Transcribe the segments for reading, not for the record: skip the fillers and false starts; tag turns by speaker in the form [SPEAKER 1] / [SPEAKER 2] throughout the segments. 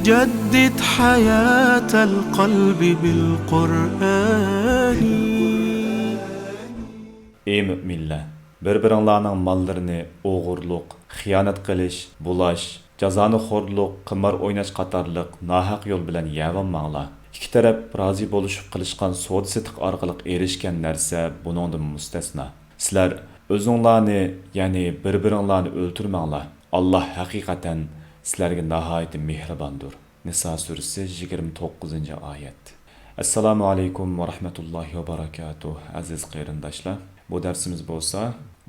[SPEAKER 1] جدد حياة القلب بالقرآن.
[SPEAKER 2] Ey müminler! Bir-biringlarning mollarini o'g'irlik, xiyonat qilish, bulash, jazoni xo'rlik, qimor o'ynash qatorliq nohaq yo'l bilan yevonmanglar. Ikki taraf rozi bo'lishib qilishgan savdo-sotiq orqali erishgan narsa buningdan mustasno. Sizlar o'zinglarni, ya'ni bir-biringlarni o'ltirmanglar. Alloh haqiqatan sizlarga nihoyat mehribondir. Nisa surasi 29-oyat. Assalomu alaykum va rahmatullohi va barakatuh. Aziz qarindoshlar, bu darsimiz bo'lsa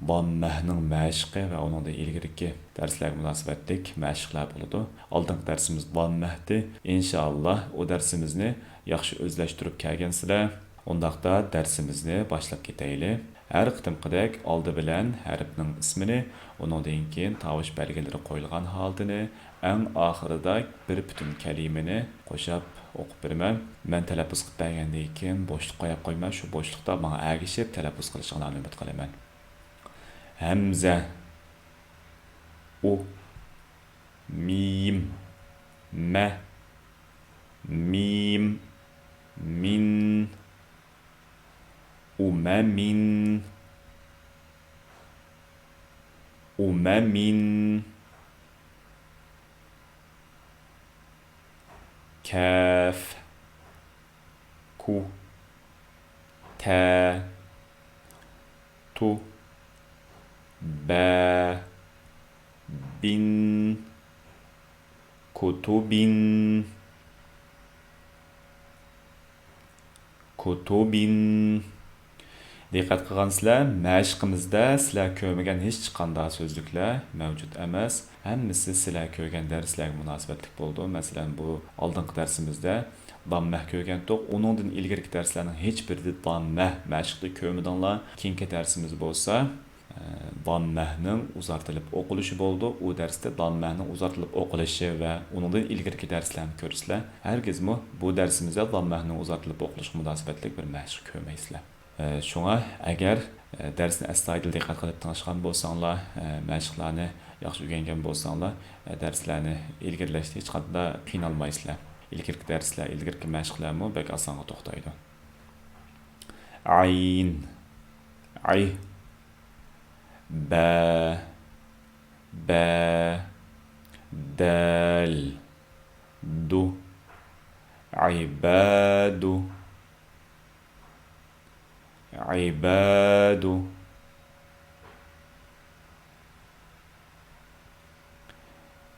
[SPEAKER 2] Dammahning mashqi va uningdan ilgirki darslarga munosabatlik mashqlar bo'ladi. Oldingi darsimiz Dammahdi. Inshaalloh u darsimizni yaxshi o'zlashtirib kelgansizlar. Undaqda darsimizni boshlab ketaylik. Har qitimqidek oldi bilan harfning ismini, uningdan keyin tovush belgilari qo'yilgan holatini, eng oxirida bir butun kalimani qo'shib o'qib beraman. Men talaffuz qilib bergandan keyin bo'shliq qo'yib qo'yman. Shu bo'shliqda menga ergishib talaffuz qilishinglarni umid qilaman. Hamza, u, mim, ma, mim, min, umamin, umamin, kaf, ku, ta, tu, ba, bin, kutubin, kutubin. Diqqat qilgansizlar, mashqimizda sizlar ko'rmagan hech qanday so'zliklar mavjud emas. Hammasi sizlar ko'rgan darslarga munosabatli bo'ldi. Masalan, bu oldingi darsimizda dammah ko'rgandik. Uningdan ilgari darslarning hech birida dammah mashqni ko'rmadinglar. Keyingi darsimiz bo'lsa dammahning uzartilib o'qilishi bo'ldi. U darsda dammahning uzartilib o'qilishi va uningdan ilgari darslarni ko'rsizlar. Hargizmi bu darsimizda dammahning uzartilib o'qilishi munosabatli bir mashq ko'rmaysizlar. Şuna agar darsni astoydil diqqat qilib ting'ishgan bo'lsanglar, mashqlarni yaxshi o'rgangan bo'lsanglar, darslarni ilgarilashda hech qanday qiynalmaysizlar. Ilgirki darslar, ilgirki mashqlarmi bek osonga to'xtaydi. Ayn, ay, ba, ba, dal, du, ibadu, عباد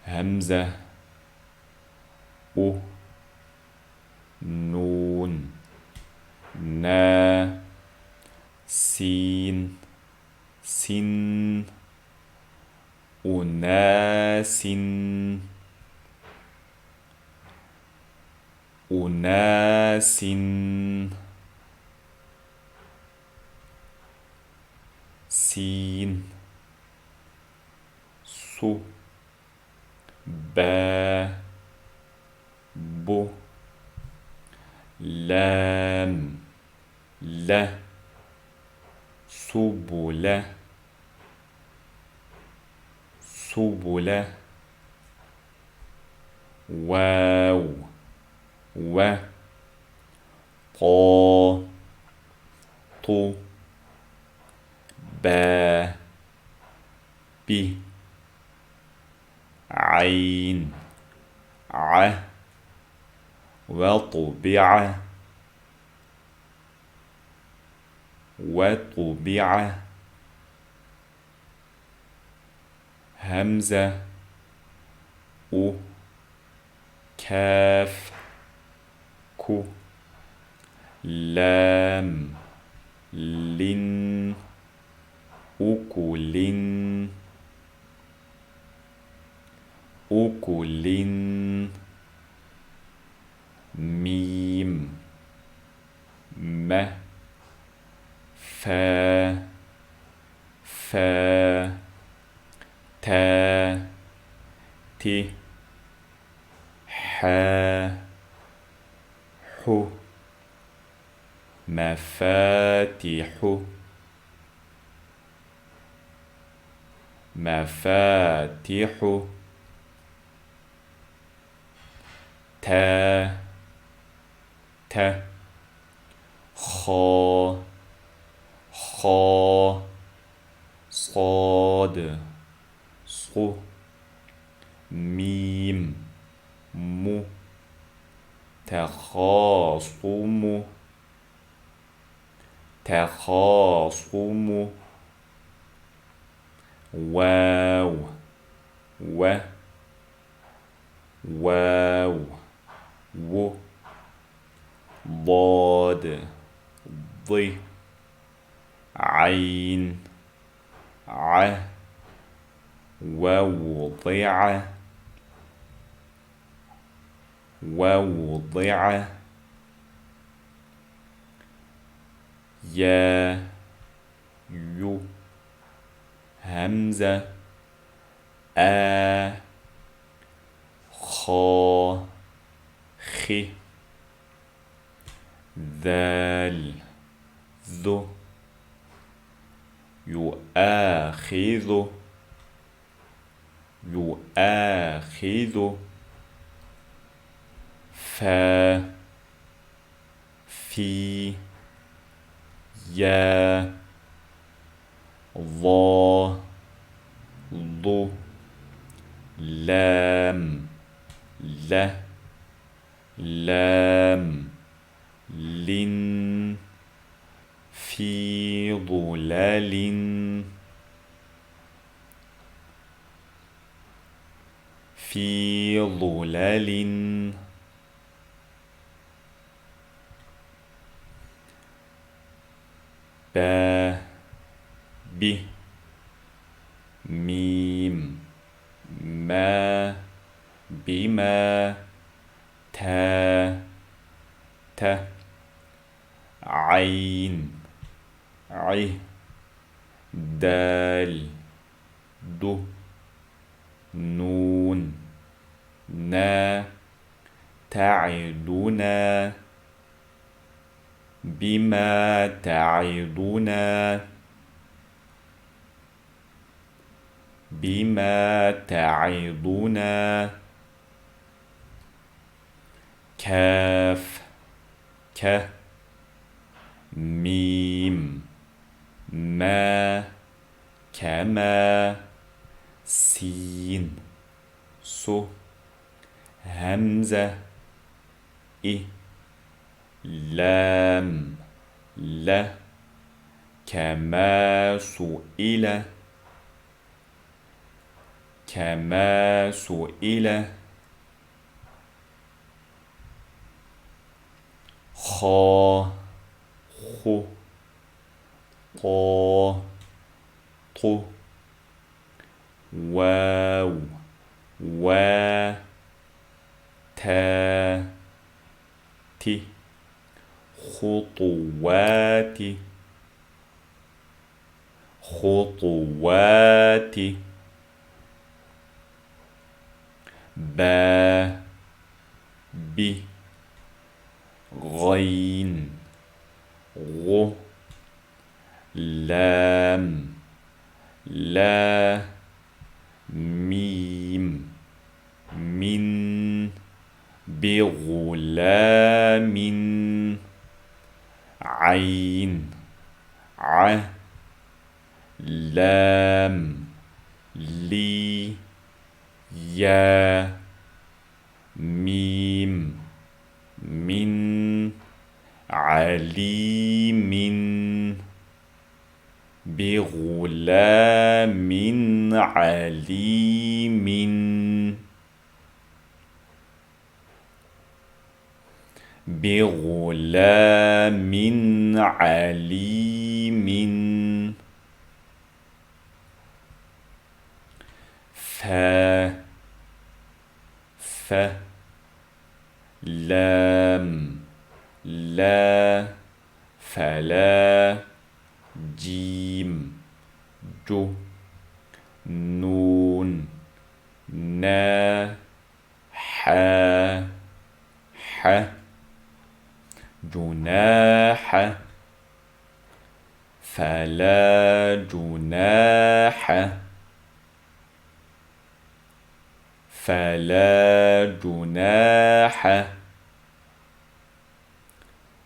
[SPEAKER 2] همزة أو نون نا سين سين أناس أناس سين سو با بو لام لا سبل سبل واو و طا طو با بي عين ع وطبع وطبع همزة أو كاف كو لام لين أكلين أكلين ميم ما فا فا تا تي ح حو مفاتيح مفاتيح تا خا صاد صو ميم مو تخاصم واو و ضاد ضي عين ووضع يا يو همزة خا خي ذال ذو يؤاخذ فا في يا ضا ضو لام لام لن في ظلال با بي ميم ما بما تا عين دال دو نون نا تعدنا بما تعدنا كاف ميم ما كما سين سو همزة لام لا كما سئل خا خو قا قو واو وا تا تي خطوات با بي غين غو لام لا ميم من بغلام عين لام لي يا ميم من عليم بغلام عليم فا لام لا فلا جيم جو نون نا حا جناح فلا جناح فلا جناح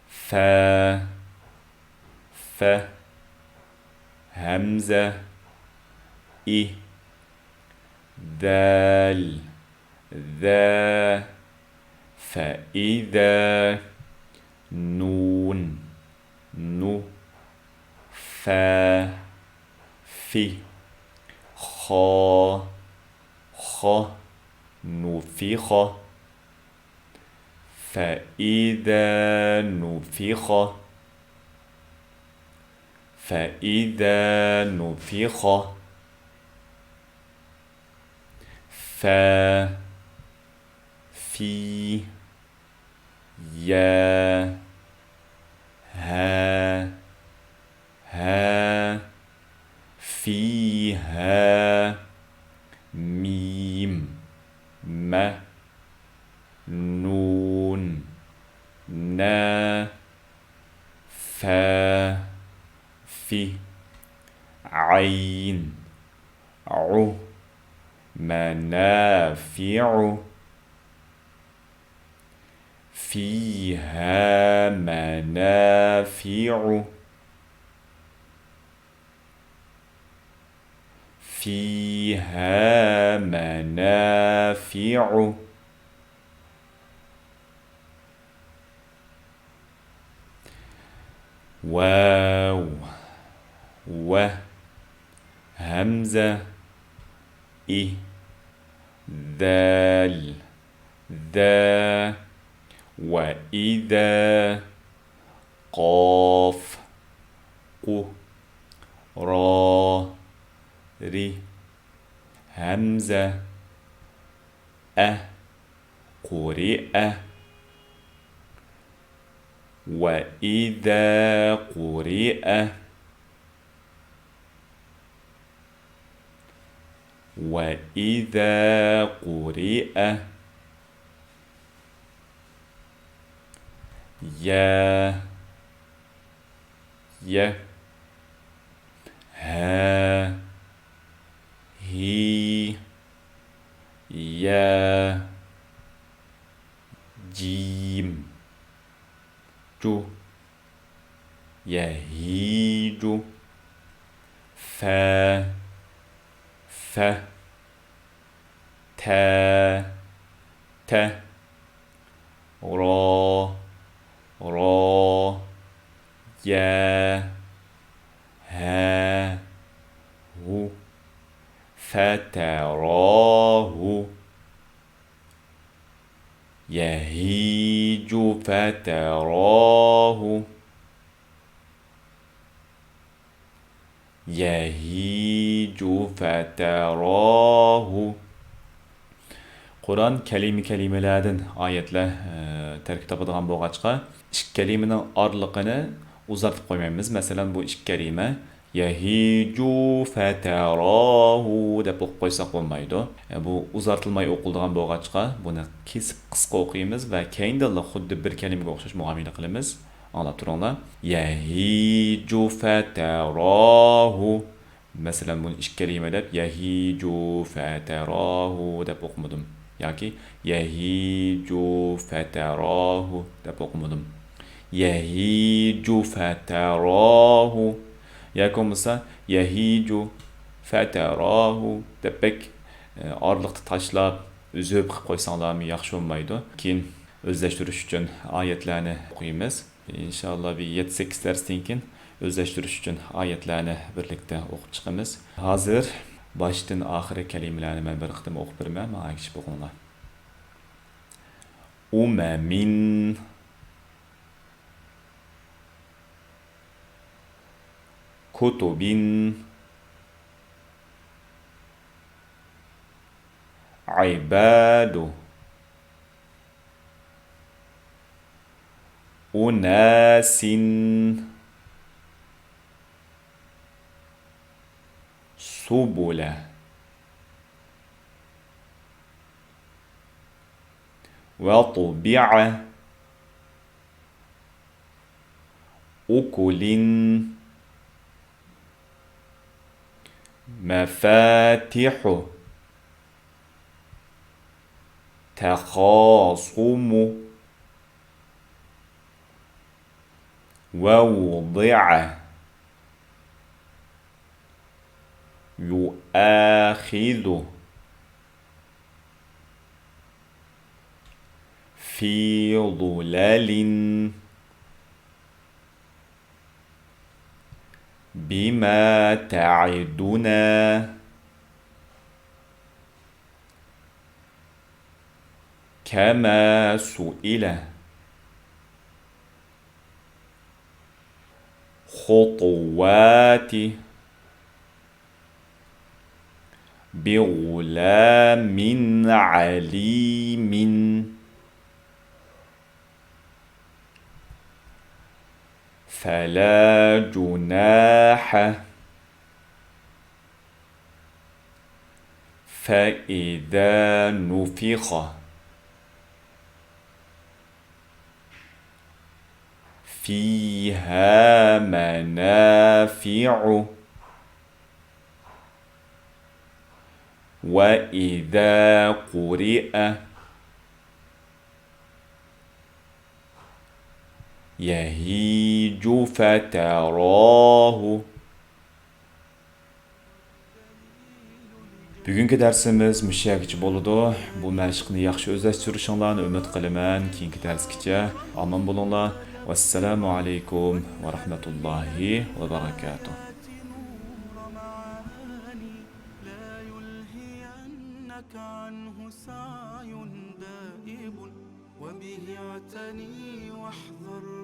[SPEAKER 2] ف ف همزة إ ذال ذا فإذا نون نو فا في خا خا نفخ فإذا نفخ فإذا نفخ فا في يا ها ها فيها ميم ما نون نا فا في عين عو منافع فيها منافع فيها منافع واو و همزة إ ذال ذا وإذا قاف قو را ري همزة قرئ وإذا قرئ وإذا قرئ يا ها هي يا جيم جو يهيج فا تا را يا ها هو فتراه يهيج فتراه يهيج فتراه Qur'on kelimelerden ayetler terkip topadigan bo'lg'achqa ikki kelimening orliqini uzartib qo'ymaymiz. Masalan, bu ikki kelime yahiju fatarahu deb o'qib qo'ysak bo'lmaydi. Bu uzartilmay o'qiladigan bo'lg'achqa buni kesib qisqa o'qiymiz va keyinda xuddi bir kelimaga o'xshash muomala qilamiz. Anlab turinglar. Yahiju fatarahu. Masalan, buni ikki kelime deb yahiju fatarahu deb o'qimadim. yoki yahiju fatarahu deb o'qimadim. Yahiju fatarahu yoki bo'lmasa yahiju fatarahu deb orliqni tashlab uzib qilib qo'ysanglarmi yaxshi bo'lmaydi. Keyin o'zlashtirish uchun oyatlarni o'qiymiz. Inshaalloh 7-8 darsdan keyin o'zlashtirish uchun oyatlarni birlikda o'qib chiqamiz. Hozir başdan oxiri kelimelerni men bir qitim o'qib beraman, menga aytishib o'qinglar. Umamin kutubin ibadu unasin subula وطبع أكل مفاتح تخاصم ووضع يؤاخذ في ظلال بما تعدنا كما سئل خطوات بغلام عليم فلا جناح فإذا نفخ فيها منافع وإذا قرئ يهيج فتراه. Bugungi darsimiz mushagicha bo'ladi. Bu mashqni yaxshi o'zlashtirishinglarni umid qilaman. Keyingi darsgacha omon bo'linglar. Vassalomu alaykum va rahmatullohi va barakatuh.
[SPEAKER 1] عنه سعي دائب وبه اعتني واحذر